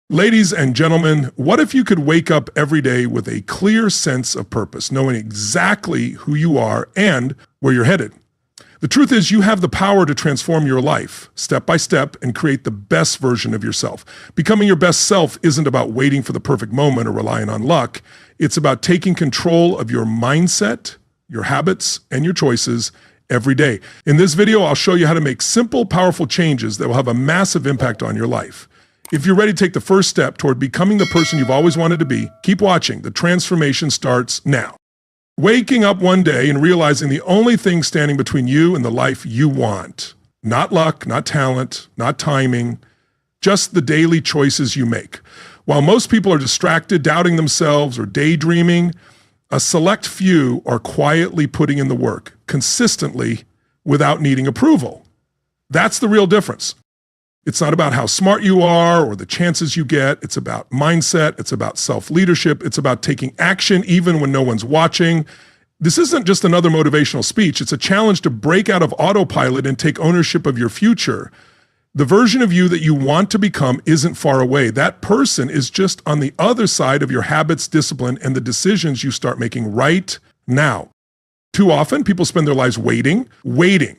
Ladies and gentlemen, what if you could wake up every day with a clear sense of purpose, knowing exactly who you are and where you're headed? The truth is, you have the power to transform your life step by step and create the best version of yourself. Becoming your best self isn't about waiting for the perfect moment or relying on luck. It's about taking control of your mindset, your habits, and your choices every day. In this video, I'll show you how to make simple, powerful changes that will have a massive impact on your life. If you're ready to take the first step toward becoming the person you've always wanted to be, keep watching. The transformation starts now. Waking up one day and realizing the only thing standing between you and the life you want. Not luck, not talent, not timing, just the daily choices you make. While most people are distracted, doubting themselves, or daydreaming, a select few are quietly putting in the work, consistently, without needing approval. That's the real difference. It's not about how smart you are or the chances you get. It's about mindset. It's about self-leadership. It's about taking action even when no one's watching. This isn't just another motivational speech. It's a challenge to break out of autopilot and take ownership of your future. The version of you that you want to become isn't far away. That person is just on the other side of your habits, discipline, and the decisions you start making right now. Too often, people spend their lives waiting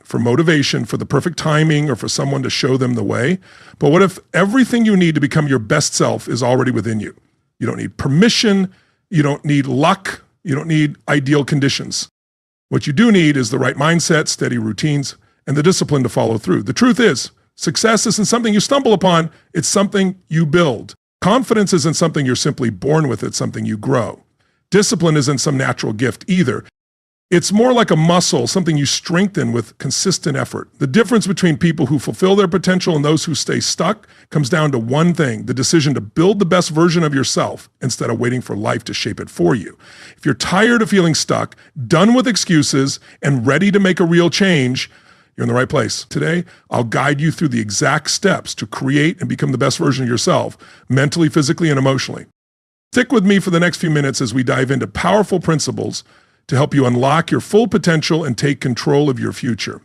for motivation, for the perfect timing, or for someone to show them the way. But what if everything you need to become your best self is already within you? You don't need permission. You don't need luck. You don't need ideal conditions. What you do need is the right mindset, steady routines, and the discipline to follow through. The truth is, success isn't something you stumble upon. It's something you build. Confidence isn't something you're simply born with. It's something you grow. Discipline isn't some natural gift either. It's more like a muscle, something you strengthen with consistent effort. The difference between people who fulfill their potential and those who stay stuck comes down to one thing: the decision to build the best version of yourself instead of waiting for life to shape it for you. If you're tired of feeling stuck, done with excuses, and ready to make a real change, you're in the right place. Today, I'll guide you through the exact steps to create and become the best version of yourself, mentally, physically, and emotionally. Stick with me for the next few minutes as we dive into powerful principles to help you unlock your full potential and take control of your future.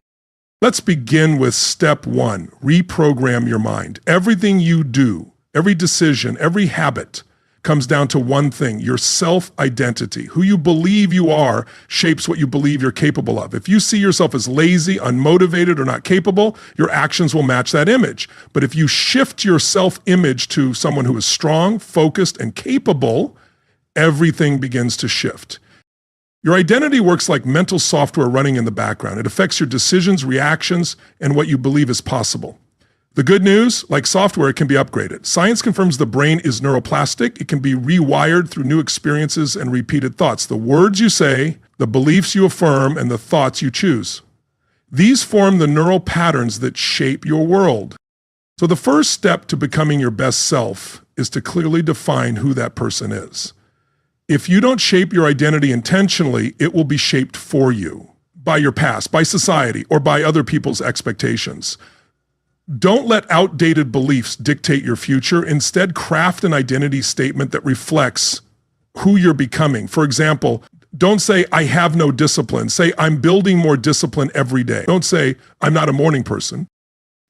Let's begin with step one: reprogram your mind. Everything you do, every decision, every habit comes down to one thing: your self-identity. Who you believe you are shapes what you believe you're capable of. If you see yourself as lazy, unmotivated, or not capable, your actions will match that image. But if you shift your self-image to someone who is strong, focused, and capable, everything begins to shift. Your identity works like mental software running in the background. It affects your decisions, reactions, and what you believe is possible. The good news, like software, it can be upgraded. Science confirms the brain is neuroplastic. It can be rewired through new experiences and repeated thoughts. The words you say, the beliefs you affirm, and the thoughts you choose. These form the neural patterns that shape your world. So the first step to becoming your best self is to clearly define who that person is. If you don't shape your identity intentionally, it will be shaped for you by your past, by society, or by other people's expectations. Don't let outdated beliefs dictate your future. Instead, craft an identity statement that reflects who you're becoming. For example, don't say, "I have no discipline." Say, "I'm building more discipline every day." Don't say, "I'm not a morning person."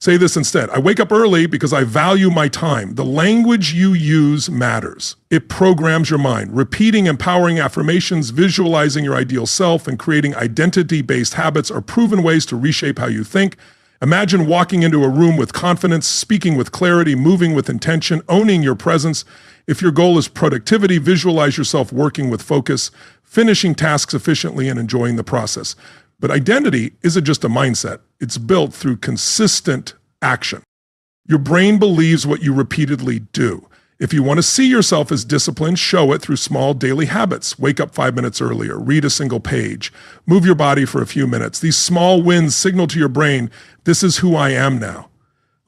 Say this instead: "I wake up early because I value my time." The language you use matters. It programs your mind. Repeating empowering affirmations, visualizing your ideal self, and creating identity-based habits are proven ways to reshape how you think. Imagine walking into a room with confidence, speaking with clarity, moving with intention, owning your presence. If your goal is productivity, visualize yourself working with focus, finishing tasks efficiently, and enjoying the process. But identity isn't just a mindset. It's built through consistent action. Your brain believes what you repeatedly do. If you want to see yourself as disciplined, show it through small daily habits. Wake up 5 minutes earlier, read a single page, move your body for a few minutes. These small wins signal to your brain, "This is who I am now."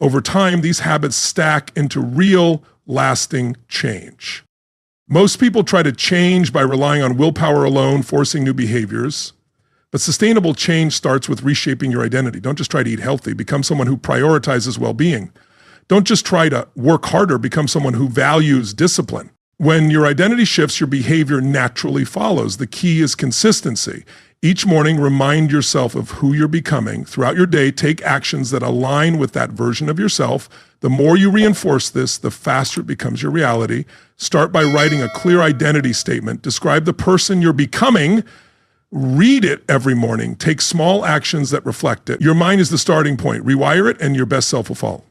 Over time, these habits stack into real, lasting change. Most people try to change by relying on willpower alone, forcing new behaviors. But sustainable change starts with reshaping your identity. Don't just try to eat healthy. Become someone who prioritizes well-being. Don't just try to work harder. Become someone who values discipline. When your identity shifts, your behavior naturally follows. The key is consistency. Each morning, remind yourself of who you're becoming. Throughout your day, take actions that align with that version of yourself. The more you reinforce this, the faster it becomes your reality. Start by writing a clear identity statement. Describe the person you're becoming. Read it every morning. Take small actions that reflect it. Your mind is the starting point. Rewire it, and your best self will follow.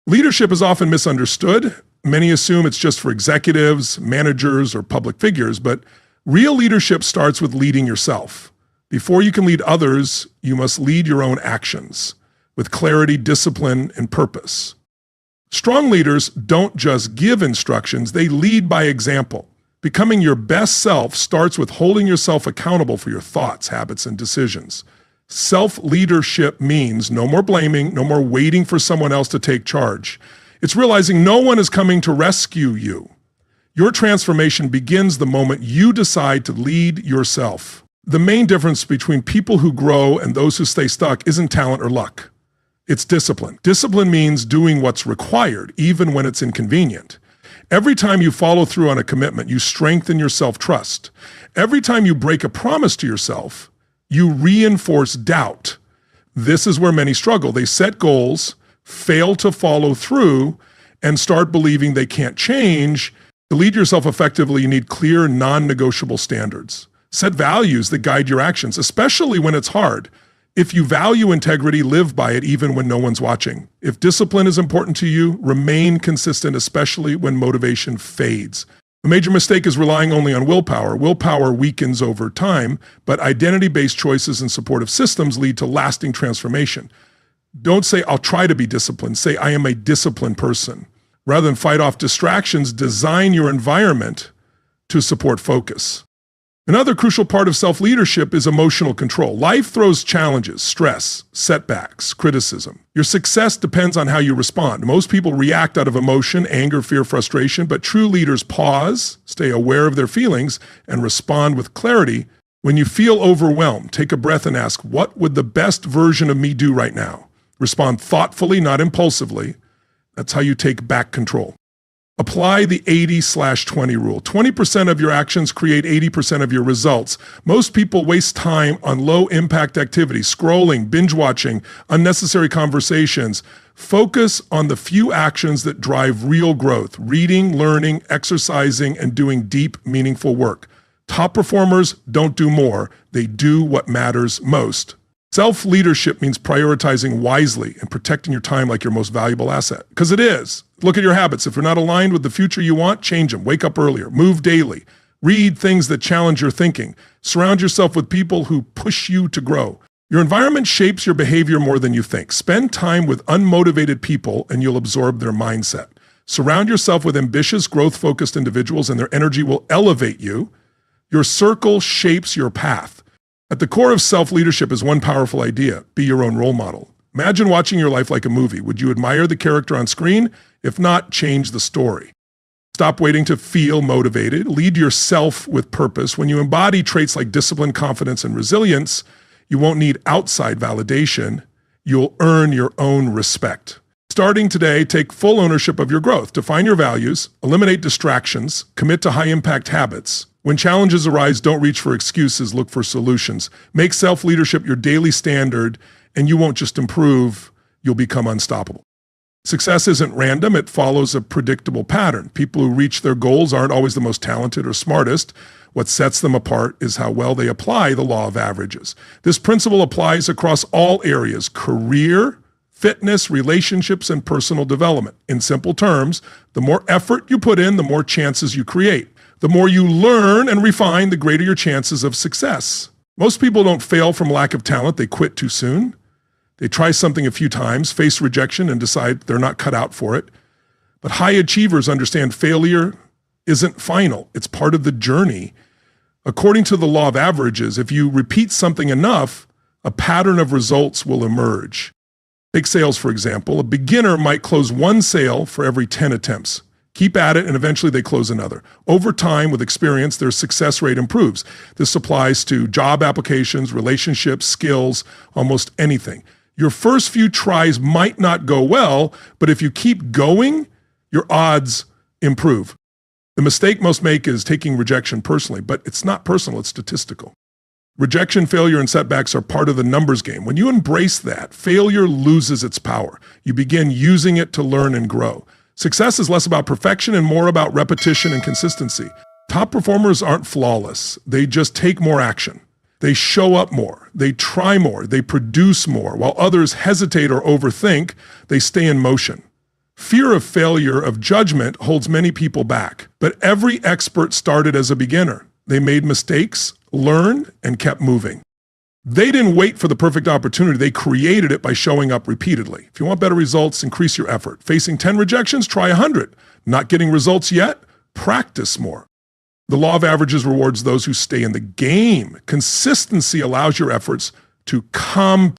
Leadership is often misunderstood. Many assume it's just for executives, managers, or public figures, but real leadership starts with leading yourself. Before you can lead others, you must lead your own actions with clarity, discipline, and purpose. Strong leaders don't just give instructions, they lead by example. Becoming your best self starts with holding yourself accountable for your thoughts, habits, and decisions. Self-leadership means no more blaming, no more waiting for someone else to take charge. It's realizing no one is coming to rescue you. Your transformation begins the moment you decide to lead yourself. The main difference between people who grow and those who stay stuck isn't talent or luck. It's discipline. Discipline means doing what's required, even when it's inconvenient. Every time you follow through on a commitment, you strengthen your self-trust. Every time you break a promise to yourself, you reinforce doubt. This is where many struggle. They set goals, fail to follow through, and start believing they can't change. To lead yourself effectively, you need clear, non-negotiable standards. Set values that guide your actions, especially when it's hard. If you value integrity, live by it even when no one's watching. If discipline is important to you, remain consistent, especially when motivation fades. A major mistake is relying only on willpower. Willpower weakens over time, but identity-based choices and supportive systems lead to lasting transformation. Don't say, I'll try to be disciplined. Say, I am a disciplined person. Rather than fight off distractions, design your environment to support focus. Another crucial part of self-leadership is emotional control. Life throws challenges, stress, setbacks, criticism. Your success depends on how you respond. Most people react out of emotion, anger, fear, frustration, but true leaders pause, stay aware of their feelings, and respond with clarity. When you feel overwhelmed, take a breath and ask, what would the best version of me do right now? Respond thoughtfully, not impulsively. That's how you take back control. Apply the 80/20 rule. 20% of your actions create 80% of your results. Most people waste time on low-impact activities, scrolling, binge-watching, unnecessary conversations. Focus on the few actions that drive real growth: reading, learning, exercising, and doing deep, meaningful work. Top performers don't do more. They do what matters most. Self-leadership means prioritizing wisely and protecting your time like your most valuable asset. Because it is. Look at your habits. If you're not aligned with the future you want, change them. Wake up earlier. Move daily. Read things that challenge your thinking. Surround yourself with people who push you to grow. Your environment shapes your behavior more than you think. Spend time with unmotivated people and you'll absorb their mindset. Surround yourself with ambitious, growth-focused individuals and their energy will elevate you. Your circle shapes your path. At the core of self-leadership is one powerful idea: be your own role model. Imagine watching your life like a movie. Would you admire the character on screen? If not, change the story. Stop waiting to feel motivated. Lead yourself with purpose. When you embody traits like discipline, confidence, and resilience, you won't need outside validation. You'll earn your own respect. Starting today, take full ownership of your growth. Define your values, eliminate distractions, commit to high-impact habits. When challenges arise, don't reach for excuses, look for solutions. Make self-leadership your daily standard, and you won't just improve, you'll become unstoppable. Success isn't random, it follows a predictable pattern. People who reach their goals aren't always the most talented or smartest. What sets them apart is how well they apply the law of averages. This principle applies across all areas: career, fitness, relationships, and personal development. In simple terms, the more effort you put in, the more chances you create. The more you learn and refine, the greater your chances of success. Most people don't fail from lack of talent, they quit too soon. They try something a few times, face rejection, and decide they're not cut out for it. But high achievers understand failure isn't final, it's part of the journey. According to the law of averages, if you repeat something enough, a pattern of results will emerge. Take sales, for example. A beginner might close one sale for every 10 attempts. Keep at it, and eventually they close another. Over time, with experience, their success rate improves. This applies to job applications, relationships, skills, almost anything. Your first few tries might not go well, but if you keep going, your odds improve. The mistake most make is taking rejection personally, but it's not personal, it's statistical. Rejection, failure, and setbacks are part of the numbers game. When you embrace that, failure loses its power. You begin using it to learn and grow. Success is less about perfection and more about repetition and consistency. Top performers aren't flawless. They just take more action. They show up more. They try more. They produce more. While others hesitate or overthink, they stay in motion. Fear of failure, of judgment, holds many people back. But every expert started as a beginner. They made mistakes, learned, and kept moving. They didn't wait for the perfect opportunity. They created it by showing up repeatedly. If you want better results, increase your effort. Facing 10 rejections, try 100. Not getting results yet? Practice more. The law of averages rewards those who stay in the game. Consistency allows your efforts to compound.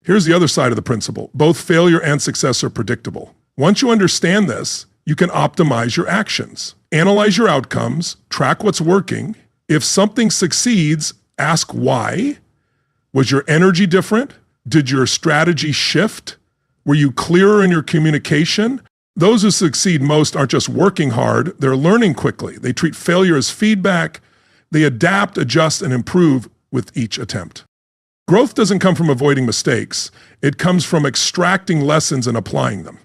Here's the other side of the principle. Both failure and success are predictable. Once you understand this, you can optimize your actions. Analyze your outcomes, track what's working. If something succeeds, ask why. Was your energy different? Did your strategy shift? Were you clearer in your communication? Those who succeed most aren't just working hard, they're learning quickly. They treat failure as feedback. They adapt, adjust, and improve with each attempt. Growth doesn't come from avoiding mistakes. It comes from extracting lessons and applying them.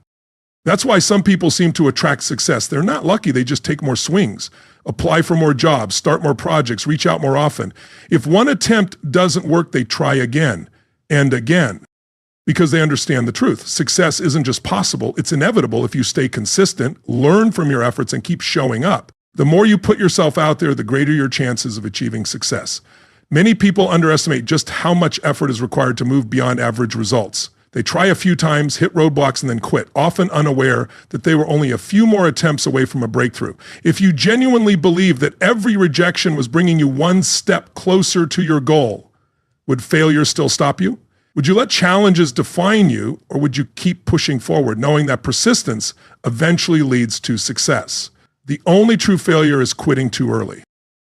That's why some people seem to attract success. They're not lucky, they just take more swings, apply for more jobs, start more projects, reach out more often. If one attempt doesn't work, they try again and again because they understand the truth. Success isn't just possible, it's inevitable if you stay consistent, learn from your efforts, and keep showing up. The more you put yourself out there, the greater your chances of achieving success. Many people underestimate just how much effort is required to move beyond average results. They try a few times, hit roadblocks, and then quit, often unaware that they were only a few more attempts away from a breakthrough. If you genuinely believe that every rejection was bringing you one step closer to your goal, would failure still stop you? Would you let challenges define you, or would you keep pushing forward, knowing that persistence eventually leads to success? The only true failure is quitting too early.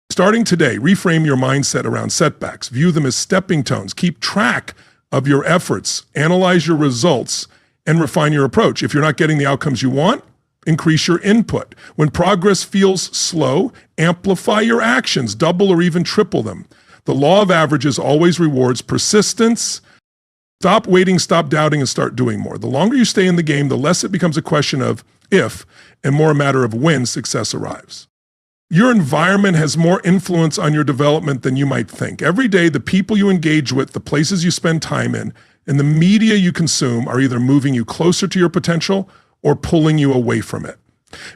Starting today, reframe your mindset around setbacks. View them as stepping stones. Keep track of your efforts, analyze your results, and refine your approach. If you're not getting the outcomes you want, increase your input. When progress feels slow, amplify your actions, double or even triple them. The law of averages always rewards persistence. Stop waiting, stop doubting, and start doing more. The longer you stay in the game, the less it becomes a question of if and more a matter of when success arrives. Your environment has more influence on your development than you might think. Every day, the people you engage with, the places you spend time in, and the media you consume are either moving you closer to your potential or pulling you away from it.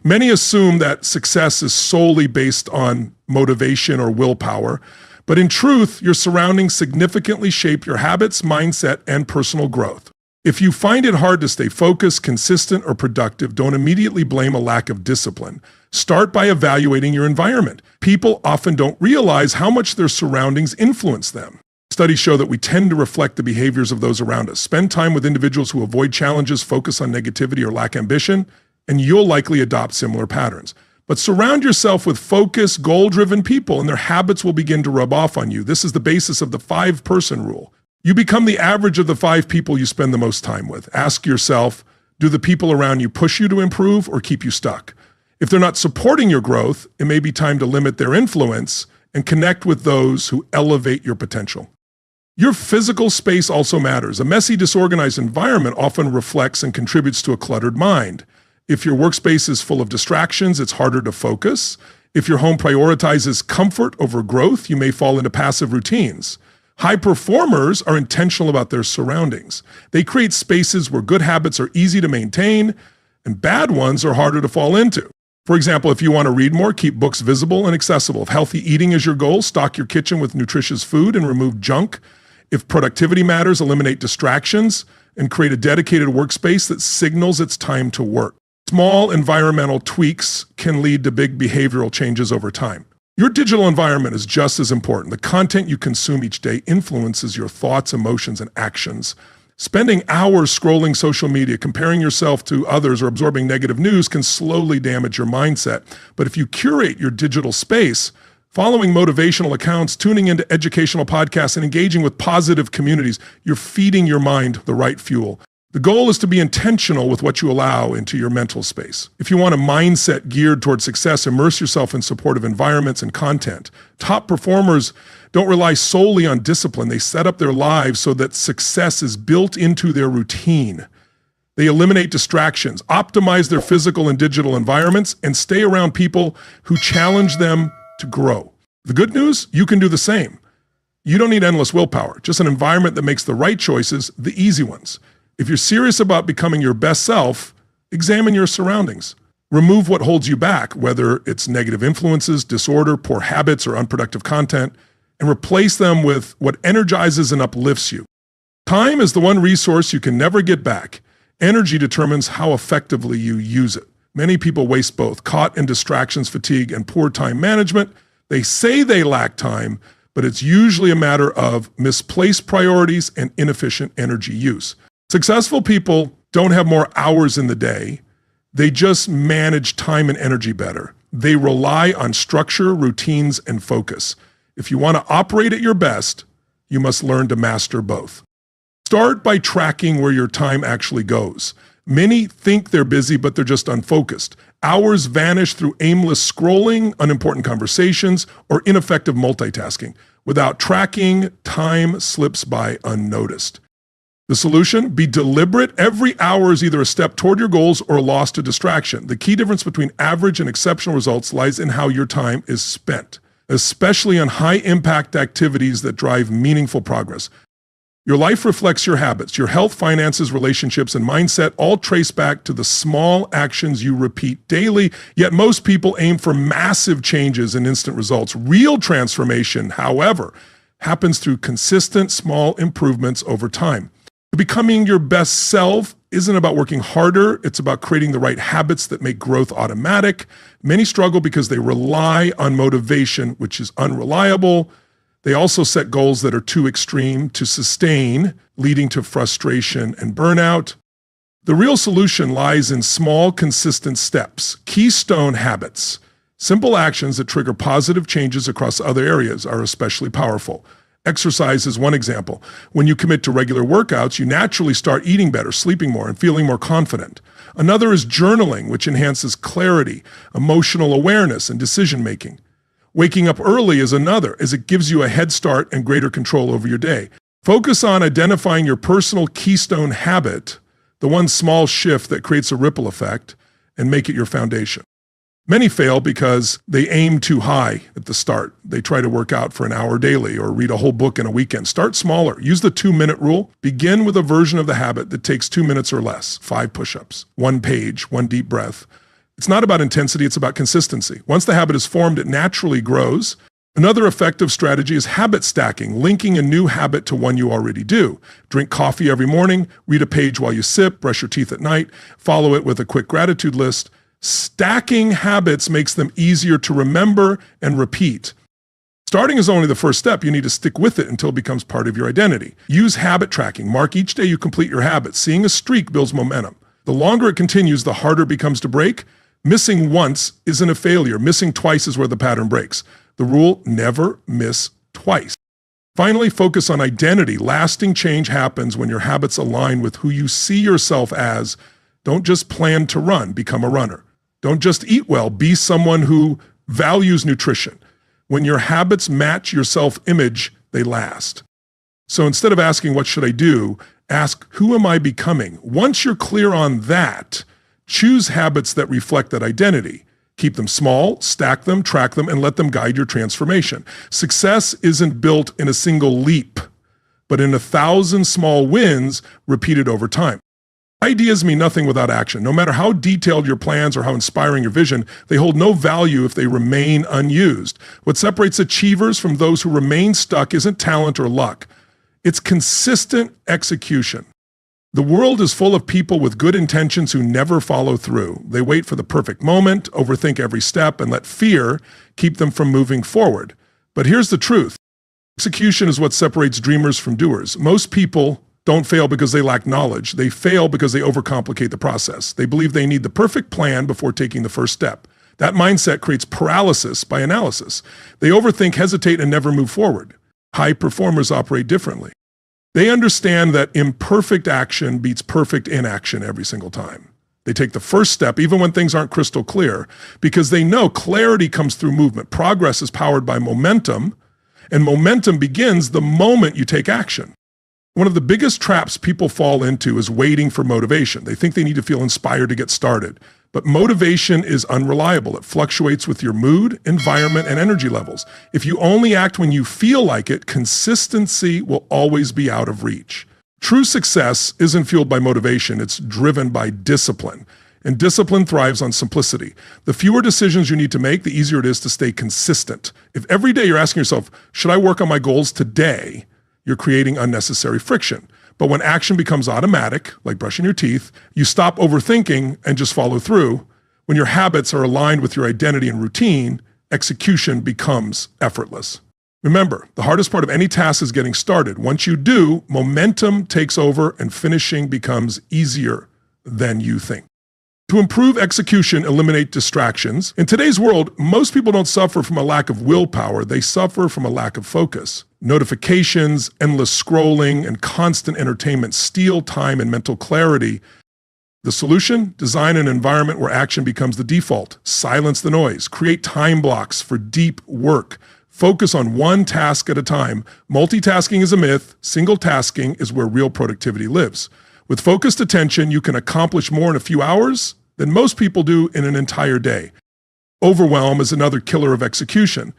Many assume that success is solely based on motivation or willpower, but in truth, your surroundings significantly shape your habits, mindset, and personal growth. If you find it hard to stay focused, consistent, or productive, don't immediately blame a lack of discipline. Start by evaluating your environment. People often don't realize how much their surroundings influence them. Studies show that we tend to reflect the behaviors of those around us. Spend time with individuals who avoid challenges, focus on negativity, or lack ambition, and you'll likely adopt similar patterns. But surround yourself with focused, goal-driven people, and their habits will begin to rub off on you. This is the basis of the 5-person rule. You become the average of the 5 people you spend the most time with. Ask yourself, do the people around you push you to improve or keep you stuck? If they're not supporting your growth, it may be time to limit their influence and connect with those who elevate your potential. Your physical space also matters. A messy, disorganized environment often reflects and contributes to a cluttered mind. If your workspace is full of distractions, it's harder to focus. If your home prioritizes comfort over growth, you may fall into passive routines. High performers are intentional about their surroundings. They create spaces where good habits are easy to maintain and bad ones are harder to fall into. For example, if you want to read more, keep books visible and accessible. If healthy eating is your goal, stock your kitchen with nutritious food and remove junk. If productivity matters, eliminate distractions and create a dedicated workspace that signals it's time to work. Small environmental tweaks can lead to big behavioral changes over time. Your digital environment is just as important. The content you consume each day influences your thoughts, emotions, and actions. Spending hours scrolling social media, comparing yourself to others, or absorbing negative news can slowly damage your mindset. But if you curate your digital space, following motivational accounts, tuning into educational podcasts, and engaging with positive communities, you're feeding your mind the right fuel. The goal is to be intentional with what you allow into your mental space. If you want a mindset geared toward success, immerse yourself in supportive environments and content. Top performers don't rely solely on discipline. They set up their lives so that success is built into their routine. They eliminate distractions, optimize their physical and digital environments, and stay around people who challenge them to grow. The good news, you can do the same. You don't need endless willpower, just an environment that makes the right choices, the easy ones. If you're serious about becoming your best self, examine your surroundings. Remove what holds you back, whether it's negative influences, disorder, poor habits, or unproductive content, and replace them with what energizes and uplifts you. Time is the one resource you can never get back. Energy determines how effectively you use it. Many people waste both, caught in distractions, fatigue, and poor time management. They say they lack time, but it's usually a matter of misplaced priorities and inefficient energy use. Successful people don't have more hours in the day. They just manage time and energy better. They rely on structure, routines, and focus. If you want to operate at your best, you must learn to master both. Start by tracking where your time actually goes. Many think they're busy, but they're just unfocused. Hours vanish through aimless scrolling, unimportant conversations, or ineffective multitasking. Without tracking, time slips by unnoticed. The solution? Be deliberate. Every hour is either a step toward your goals or a loss to distraction. The key difference between average and exceptional results lies in how your time is spent, especially on high-impact activities that drive meaningful progress. Your life reflects your habits. Your health, finances, relationships, and mindset all trace back to the small actions you repeat daily, yet most people aim for massive changes and instant results. Real transformation, however, happens through consistent small improvements over time. Becoming your best self isn't about working harder. It's about creating the right habits that make growth automatic. Many struggle because they rely on motivation, which is unreliable. They also set goals that are too extreme to sustain, leading to frustration and burnout. The real solution lies in small, consistent steps, keystone habits. Simple actions that trigger positive changes across other areas are especially powerful. Exercise is one example. When you commit to regular workouts, you naturally start eating better, sleeping more, and feeling more confident. Another is journaling, which enhances clarity, emotional awareness, and decision-making. Waking up early is another, as it gives you a head start and greater control over your day. Focus on identifying your personal keystone habit, the one small shift that creates a ripple effect, and make it your foundation. Many fail because they aim too high at the start. They try to work out for an hour daily or read a whole book in a weekend. Start smaller. Use the 2-minute rule. Begin with a version of the habit that takes 2 minutes or less. 5 push-ups, 1 page, 1 deep breath. It's not about intensity, it's about consistency. Once the habit is formed, it naturally grows. Another effective strategy is habit stacking, linking a new habit to one you already do. Drink coffee every morning, read a page while you sip, brush your teeth at night, follow it with a quick gratitude list. Stacking habits makes them easier to remember and repeat. Starting is only the first step. You need to stick with it until it becomes part of your identity. Use habit tracking. Mark each day you complete your habit. Seeing a streak builds momentum. The longer it continues, the harder it becomes to break. Missing once isn't a failure. Missing twice is where the pattern breaks. The rule, never miss twice. Finally, focus on identity. Lasting change happens when your habits align with who you see yourself as. Don't just plan to run, become a runner. Don't just eat well, be someone who values nutrition. When your habits match your self-image, they last. So instead of asking, what should I do? Ask, who am I becoming? Once you're clear on that, choose habits that reflect that identity. Keep them small, stack them, track them, and let them guide your transformation. Success isn't built in a single leap, but in 1,000 small wins repeated over time. Ideas mean nothing without action. No matter how detailed your plans or how inspiring your vision, they hold no value if they remain unused. What separates achievers from those who remain stuck isn't talent or luck. It's consistent execution. The world is full of people with good intentions who never follow through. They wait for the perfect moment, overthink every step, and let fear keep them from moving forward. But here's the truth. Execution is what separates dreamers from doers. Most people don't fail because they lack knowledge. They fail because they overcomplicate the process. They believe they need the perfect plan before taking the first step. That mindset creates paralysis by analysis. They overthink, hesitate, and never move forward. High performers operate differently. They understand that imperfect action beats perfect inaction every single time. They take the first step even when things aren't crystal clear because they know clarity comes through movement. Progress is powered by momentum, and momentum begins the moment you take action. One of the biggest traps people fall into is waiting for motivation. They think they need to feel inspired to get started. But motivation is unreliable. It fluctuates with your mood, environment, and energy levels. If you only act when you feel like it, consistency will always be out of reach. True success isn't fueled by motivation, it's driven by discipline. And discipline thrives on simplicity. The fewer decisions you need to make, the easier it is to stay consistent. If every day you're asking yourself, should I work on my goals today? You're creating unnecessary friction. But when action becomes automatic, like brushing your teeth, you stop overthinking and just follow through. When your habits are aligned with your identity and routine, execution becomes effortless. Remember, the hardest part of any task is getting started. Once you do, momentum takes over and finishing becomes easier than you think. To improve execution, eliminate distractions. In today's world, most people don't suffer from a lack of willpower. They suffer from a lack of focus. Notifications, endless scrolling, and constant entertainment steal time and mental clarity. The solution? Design an environment where action becomes the default. Silence the noise. Create time blocks for deep work. Focus on one task at a time. Multitasking is a myth. Single tasking is where real productivity lives. With focused attention, you can accomplish more in a few hours than most people do in an entire day. Overwhelm is another killer of execution.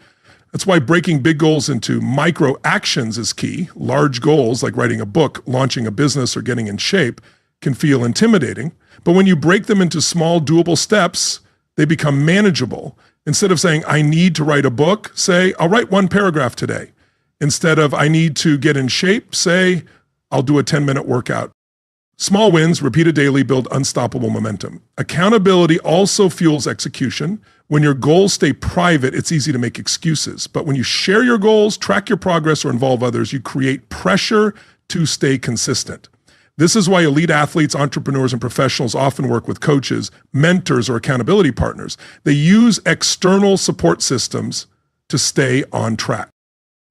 That's why breaking big goals into micro actions is key. Large goals, like writing a book, launching a business, or getting in shape, can feel intimidating. But when you break them into small, doable steps, they become manageable. Instead of saying, I need to write a book, say, I'll write 1 paragraph today. Instead of, I need to get in shape, say, I'll do a 10-minute workout. Small wins, repeated daily, build unstoppable momentum. Accountability also fuels execution. When your goals stay private, it's easy to make excuses. But when you share your goals, track your progress, or involve others, you create pressure to stay consistent. This is why elite athletes, entrepreneurs, and professionals often work with coaches, mentors, or accountability partners. They use external support systems to stay on track.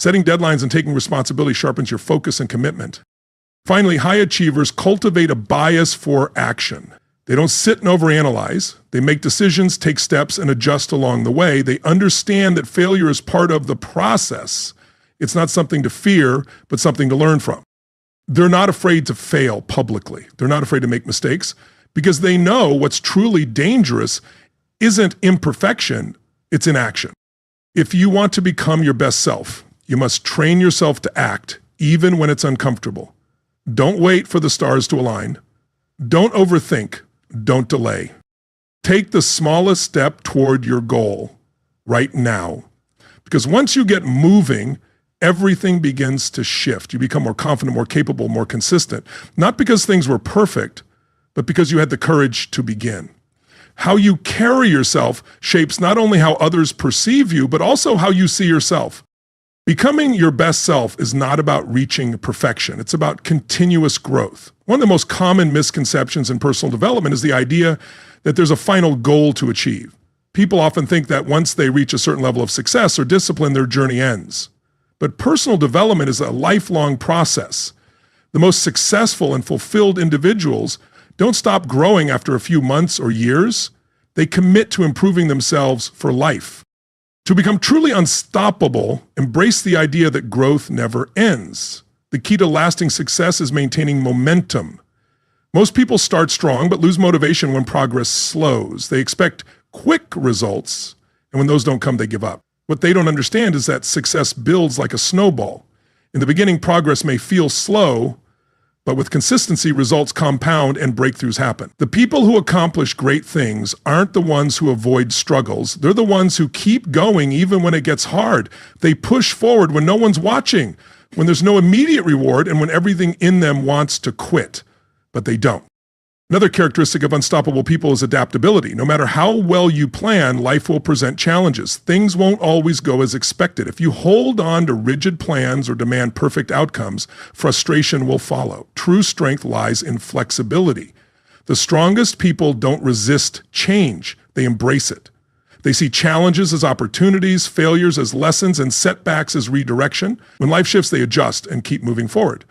Setting deadlines and taking responsibility sharpens your focus and commitment. Finally, high achievers cultivate a bias for action. They don't sit and overanalyze. They make decisions, take steps, and adjust along the way. They understand that failure is part of the process. It's not something to fear, but something to learn from. They're not afraid to fail publicly. They're not afraid to make mistakes because they know what's truly dangerous isn't imperfection, it's inaction. If you want to become your best self, you must train yourself to act even when it's uncomfortable. Don't wait for the stars to align. Don't overthink. Don't delay. Take the smallest step toward your goal right now. Because once you get moving, everything begins to shift. You become more confident, more capable, more consistent. Not because things were perfect, but because you had the courage to begin. How you carry yourself shapes not only how others perceive you, but also how you see yourself. Becoming your best self is not about reaching perfection. It's about continuous growth. One of the most common misconceptions in personal development is the idea that there's a final goal to achieve. People often think that once they reach a certain level of success or discipline, their journey ends. But personal development is a lifelong process. The most successful and fulfilled individuals don't stop growing after a few months or years. They commit to improving themselves for life. To become truly unstoppable, embrace the idea that growth never ends. The key to lasting success is maintaining momentum. Most people start strong but lose motivation when progress slows. They expect quick results, and when those don't come, they give up. What they don't understand is that success builds like a snowball. In the beginning, progress may feel slow, but with consistency, results compound and breakthroughs happen. The people who accomplish great things aren't the ones who avoid struggles. They're the ones who keep going even when it gets hard. They push forward when no one's watching, when there's no immediate reward, and when everything in them wants to quit, but they don't. Another characteristic of unstoppable people is adaptability. No matter how well you plan, life will present challenges. Things won't always go as expected. If you hold on to rigid plans or demand perfect outcomes, frustration will follow. True strength lies in flexibility. The strongest people don't resist change. They embrace it. They see challenges as opportunities, failures as lessons, and setbacks as redirection. When life shifts, they adjust and keep moving forward.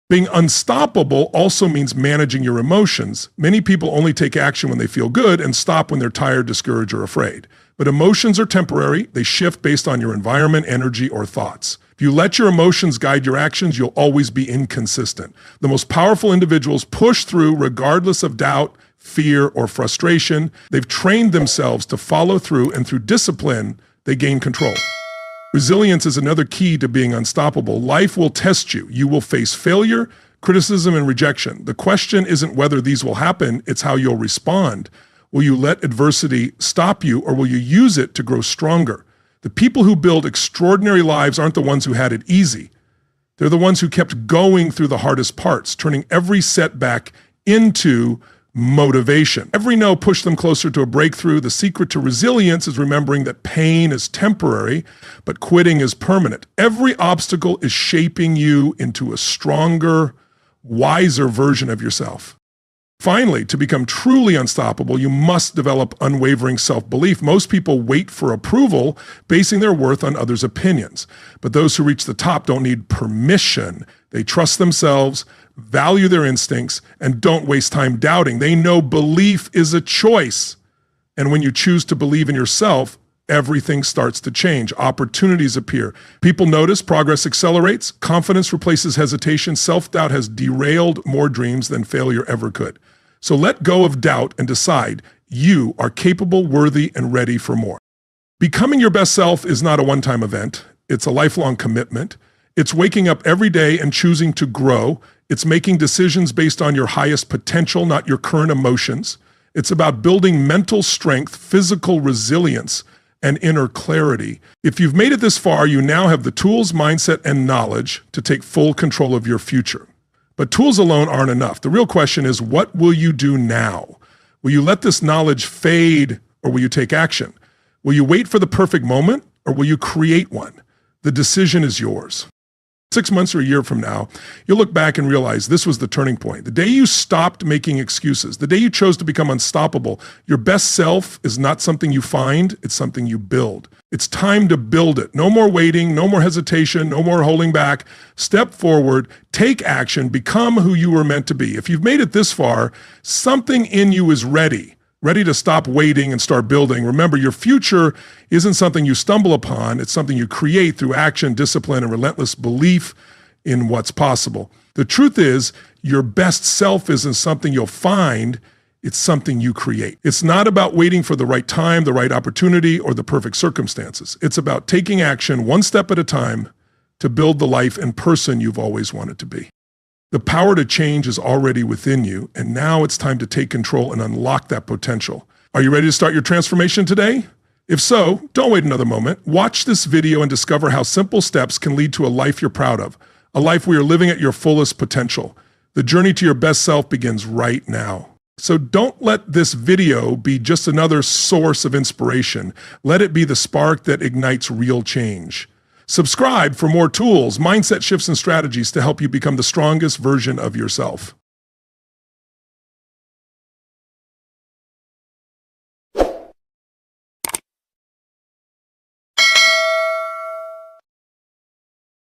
Being unstoppable also means managing your emotions. Many people only take action when they feel good and stop when they're tired, discouraged, or afraid. But emotions are temporary. They shift based on your environment, energy, or thoughts. If you let your emotions guide your actions, you'll always be inconsistent. The most powerful individuals push through regardless of doubt, fear, or frustration. They've trained themselves to follow through, and through discipline, they gain control. Resilience is another key to being unstoppable. Life will test you. You will face failure, criticism, and rejection. The question isn't whether these will happen, it's how you'll respond. Will you let adversity stop you, or will you use it to grow stronger? The people who build extraordinary lives aren't the ones who had it easy. They're the ones who kept going through the hardest parts, turning every setback into motivation. Every no pushed them closer to a breakthrough. The secret to resilience is remembering that pain is temporary, but quitting is permanent. Every obstacle is shaping you into a stronger, wiser version of yourself. Finally, to become truly unstoppable, you must develop unwavering self-belief. Most people wait for approval, basing their worth on others' opinions. But those who reach the top don't need permission. They trust themselves, value their instincts, and don't waste time doubting. They know belief is a choice. And when you choose to believe in yourself, everything starts to change. Opportunities appear. People notice, progress accelerates, confidence replaces hesitation, self-doubt has derailed more dreams than failure ever could. So let go of doubt and decide you are capable, worthy, and ready for more. Becoming your best self is not a one-time event. It's a lifelong commitment. It's waking up every day and choosing to grow. It's making decisions based on your highest potential, not your current emotions. It's about building mental strength, physical resilience, and inner clarity. If you've made it this far, you now have the tools, mindset, and knowledge to take full control of your future. But tools alone aren't enough. The real question is, what will you do now? Will you let this knowledge fade, or will you take action? Will you wait for the perfect moment, or will you create one? The decision is yours. 6 months or a year from now, you'll look back and realize this was the turning point. The day you stopped making excuses, the day you chose to become unstoppable. Your best self is not something you find, it's something you build. It's time to build it. No more waiting, no more hesitation, no more holding back. Step forward, take action, become who you were meant to be. If you've made it this far, something in you is ready to stop waiting and start building. Remember, your future isn't something you stumble upon. It's something you create through action, discipline, and relentless belief in what's possible. The truth is, your best self isn't something you'll find. It's something you create. It's not about waiting for the right time, the right opportunity, or the perfect circumstances. It's about taking action one step at a time to build the life and person you've always wanted to be. The power to change is already within you, and now it's time to take control and unlock that potential. Are you ready to start your transformation today? If so, don't wait another moment. Watch this video and discover how simple steps can lead to a life you're proud of, a life where you're living at your fullest potential. The journey to your best self begins right now. So don't let this video be just another source of inspiration. Let it be the spark that ignites real change. Subscribe for more tools, mindset shifts, and strategies to help you become the strongest version of yourself.